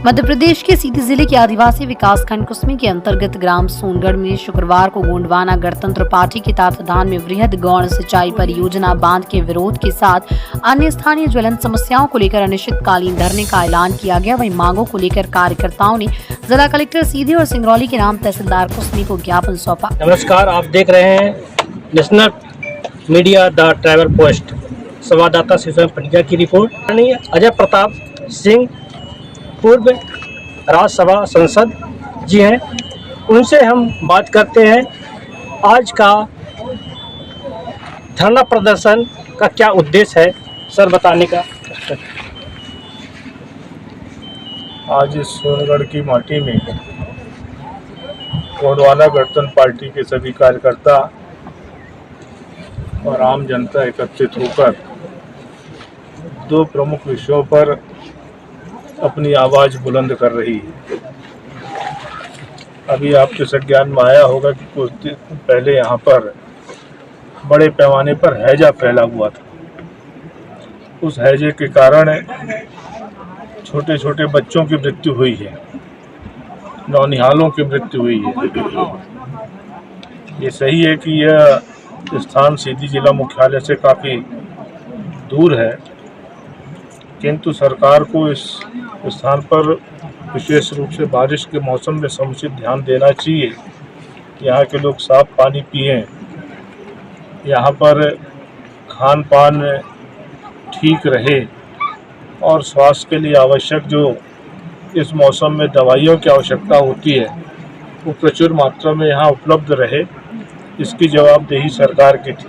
मध्य प्रदेश के सीधी जिले के आदिवासी विकास खंड कुसमी के अंतर्गत ग्राम सोनगढ़ में शुक्रवार को गोंडवाना गणतंत्र पार्टी के तत्वाधान में वृहद गौण सिंचाई परियोजना बांध के विरोध के साथ अन्य स्थानीय ज्वलंत समस्याओं को लेकर अनिश्चितकालीन धरने का ऐलान किया गया। वहीं मांगों को लेकर कार्यकर्ताओं ने जिला कलेक्टर सीधी और सिंगरौली के नाम तहसीलदार कुसमी को ज्ञापन सौंपा। नमस्कार, आप देख रहे हैं national media the travel post. संवाददाता शिवम पंड्या की रिपोर्ट। अजय प्रताप सिंह पूर्व राज्यसभा सांसद जी हैं, उनसे हम बात करते हैं आज का धरना प्रदर्शन का क्या उद्देश्य है, सर बताने का। आज इस सोनगढ़ की माटी में गोंडवाना गणतंत्र पार्टी के सभी कार्यकर्ता और आम जनता एकत्रित होकर दो प्रमुख विषयों पर अपनी आवाज़ बुलंद कर रही है। अभी आपके संज्ञान में आया होगा कि कुछ दिन पहले यहाँ पर बड़े पैमाने पर हैजा फैला हुआ था। उस हैजे के कारण छोटे छोटे बच्चों की मृत्यु हुई है, नौनिहालों की मृत्यु हुई है। ये सही है कि यह स्थान सीधी जिला मुख्यालय से काफ़ी दूर है, किंतु सरकार को इस स्थान पर विशेष रूप से बारिश के मौसम में समुचित ध्यान देना चाहिए। यहाँ के लोग साफ पानी पिएं, यहाँ पर खान पान ठीक रहे और स्वास्थ्य के लिए आवश्यक जो इस मौसम में दवाइयों की आवश्यकता होती है वो प्रचुर मात्रा में यहाँ उपलब्ध रहे, इसकी जवाबदेही सरकार की थी।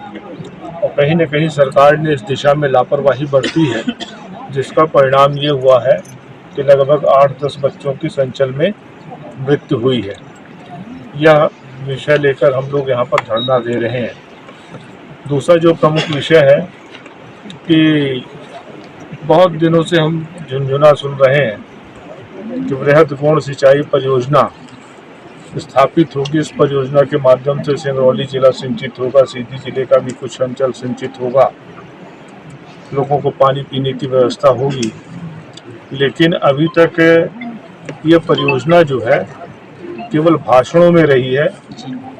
और कहीं न कहीं सरकार ने इस दिशा में लापरवाही बरती है, जिसका परिणाम ये हुआ है कि लगभग 8-10 बच्चों की संचल में मृत्यु हुई है। यह विषय लेकर हम लोग यहाँ पर धरना दे रहे हैं। दूसरा जो प्रमुख विषय है कि बहुत दिनों से हम झुनझुना सुन रहे हैं कि वृहद गौण सिंचाई परियोजना स्थापित होगी। इस परियोजना के माध्यम से सिंगरौली जिला सिंचित होगा, सीधी जिले का भी कुछ अंचल सिंचित होगा, लोगों को पानी पीने की व्यवस्था होगी। लेकिन अभी तक यह परियोजना जो है केवल भाषणों में रही है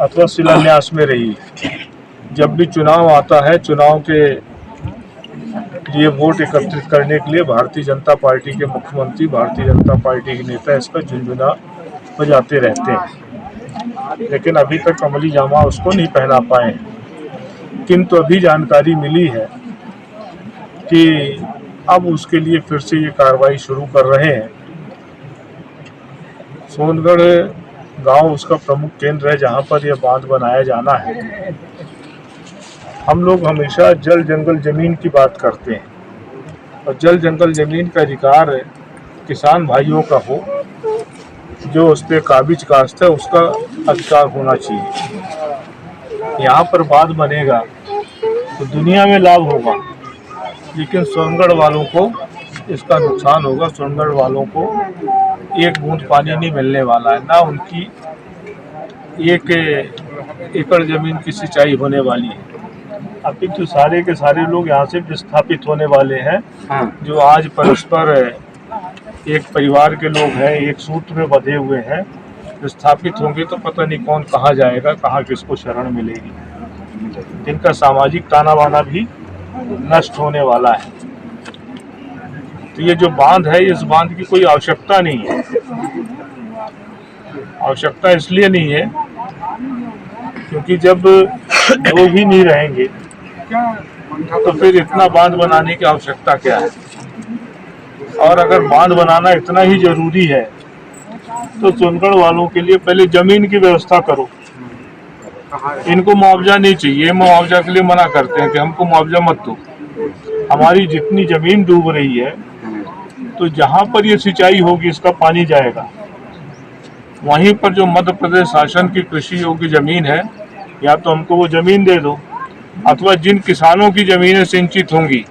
अथवा शिलान्यास में रही है। जब भी चुनाव आता है, चुनाव के लिए वोट एकत्रित करने के लिए भारतीय जनता पार्टी के मुख्यमंत्री, भारतीय जनता पार्टी के नेता इसका झुनझुना बजाते रहते हैं, लेकिन अभी तक अमली जामा उसको नहीं पहना पाए। किंतु अभी जानकारी मिली है कि अब उसके लिए फिर से ये कार्रवाई शुरू कर रहे हैं। सोनगढ़ गांव उसका प्रमुख केंद्र है जहां पर यह बांध बनाया जाना है। हम लोग हमेशा जल जंगल जमीन की बात करते हैं और जल जंगल जमीन का अधिकार किसान भाइयों का हो, जो उस पर काबिज काश्त है उसका अधिकार होना चाहिए। यहाँ पर बांध बनेगा तो दुनिया में लाभ होगा, लेकिन सोनगढ़ वालों को इसका नुकसान होगा। सोनगढ़ वालों को एक बूंद पानी नहीं मिलने वाला है, ना उनकी 1 एकड़ ज़मीन की सिंचाई होने वाली है। अभी तो सारे के सारे लोग यहाँ से विस्थापित होने वाले हैं। जो आज परस्पर एक परिवार के लोग हैं, एक सूत्र में बंधे हुए हैं, विस्थापित होंगे तो पता नहीं कौन कहाँ जाएगा, कहाँ किसको शरण मिलेगी। इनका सामाजिक ताना बाना भी नष्ट होने वाला है। तो ये जो बांध है, इस बांध की कोई आवश्यकता नहीं है। आवश्यकता इसलिए नहीं है क्योंकि जब लोग ही नहीं रहेंगे तो फिर इतना बांध बनाने की आवश्यकता क्या है। और अगर बांध बनाना इतना ही जरूरी है तो सोनगढ़ वालों के लिए पहले जमीन की व्यवस्था करो। इनको मुआवजा नहीं चाहिए, मुआवजा के लिए मना करते हैं कि हमको मुआवजा मत दो। हमारी जितनी जमीन डूब रही है तो जहाँ पर ये सिंचाई होगी इसका पानी जाएगा, वहीं पर जो मध्य प्रदेश शासन की कृषि योग्य जमीन है, या तो हमको वो जमीन दे दो, अथवा जिन किसानों की जमीनें सिंचित होंगी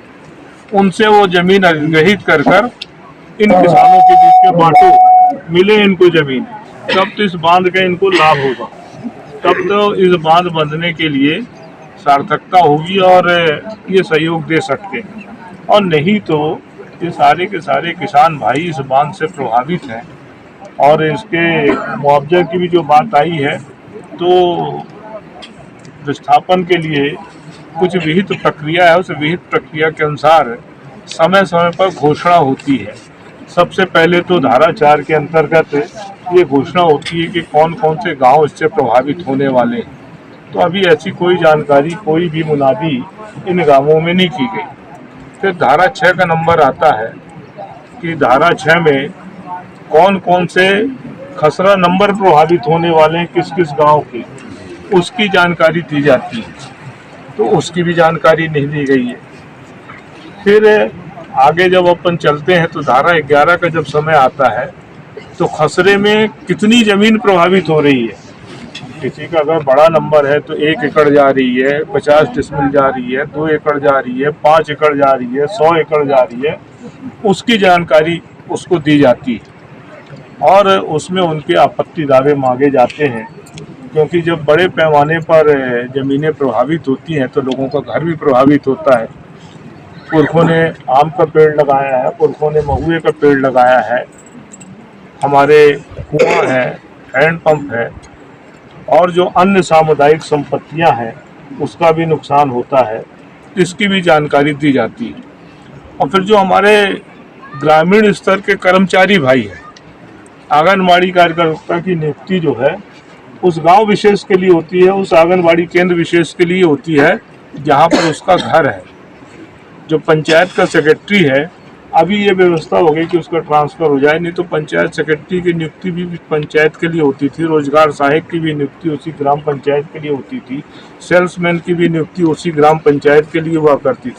उनसे वो जमीन अधिग्रहित कर इन किसानों के बीच में बांटो, मिले इनको जमीन, तब तो इस बांध का इनको लाभ होगा, तब तो इस बांध बंधने के लिए सार्थकता होगी और ये सहयोग दे सकते हैं। और नहीं तो ये सारे के सारे किसान भाई इस बांध से प्रभावित हैं और इसके मुआवजे की भी जो बात आई है तो विस्थापन के लिए कुछ विहित प्रक्रिया है। उस विहित प्रक्रिया के अनुसार समय समय पर घोषणा होती है। सबसे पहले तो धारा 4 के अंतर्गत ये घोषणा होती है कि कौन कौन से गांव इससे प्रभावित होने वाले हैं। तो अभी ऐसी कोई जानकारी, कोई भी मुनादी इन गांवों में नहीं की गई। फिर धारा 6 का नंबर आता है कि धारा 6 में कौन कौन से खसरा नंबर प्रभावित होने वाले हैं, किस किस गांव के, उसकी जानकारी दी जाती है। तो उसकी भी जानकारी नहीं दी गई है। फिर आगे जब अपन चलते हैं तो धारा 11 का जब समय आता है तो खसरे में कितनी जमीन प्रभावित हो रही है। किसी का अगर बड़ा नंबर है तो 1 एकड़ जा रही है, 50 डिसमिल जा रही है, 2 एकड़ जा रही है, 5 एकड़ जा रही है, 100 एकड़ जा रही है, उसकी जानकारी उसको दी जाती है और उसमें उनके आपत्ति दावे मांगे जाते हैं। क्योंकि जब बड़े पैमाने पर ज़मीनें प्रभावित होती हैं तो लोगों का घर भी प्रभावित होता है। पुरखों ने आम का पेड़ लगाया है, पुरखों ने महुए का पेड़ लगाया है, हमारे कुआं है, हैंडपंप है और जो अन्य सामुदायिक संपत्तियां हैं उसका भी नुकसान होता है। इसकी भी जानकारी दी जाती है। और फिर जो हमारे ग्रामीण स्तर के कर्मचारी भाई हैं, आंगनबाड़ी कार्यकर्ता की नियुक्ति जो है उस गांव विशेष के लिए होती है, उस आंगनबाड़ी केंद्र विशेष के लिए होती है जहां पर उसका घर है। जो पंचायत का सेक्रेटरी है, अभी ये व्यवस्था हो गई कि उसका ट्रांसफ़र हो जाए, नहीं तो पंचायत सेक्रेटरी की नियुक्ति भी पंचायत के लिए होती थी, रोजगार सहायक की भी नियुक्ति उसी ग्राम पंचायत के लिए होती थी, सेल्समैन की भी नियुक्ति उसी ग्राम पंचायत के लिए हुआ करती थी।